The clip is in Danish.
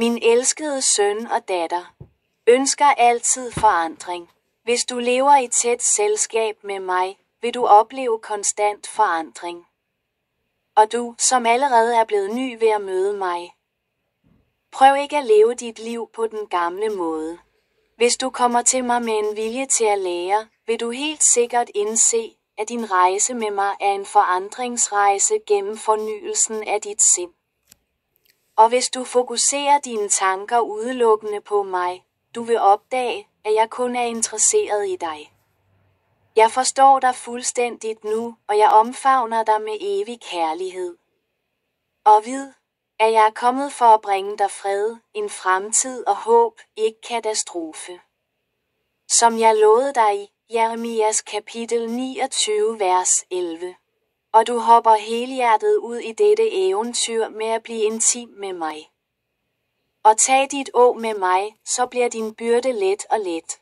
Min elskede søn og datter, ønsker altid forandring. Hvis du lever i tæt selskab med mig, vil du opleve konstant forandring. Og du, som allerede er blevet ny ved at møde mig, prøv ikke at leve dit liv på den gamle måde. Hvis du kommer til mig med en vilje til at lære, vil du helt sikkert indse, at din rejse med mig er en forandringsrejse gennem fornyelsen af dit sind. Og hvis du fokuserer dine tanker udelukkende på mig, du vil opdage, at jeg kun er interesseret i dig. Jeg forstår dig fuldstændigt nu, og jeg omfavner dig med evig kærlighed. Og vid, at jeg er kommet for at bringe dig fred, en fremtid og håb, ikke katastrofe. Som jeg lovede dig i Jeremias kapitel 29, vers 11. Og du hopper helhjertet ud i dette eventyr med at blive intim med mig. Og tag dit å med mig, så bliver din byrde let og let.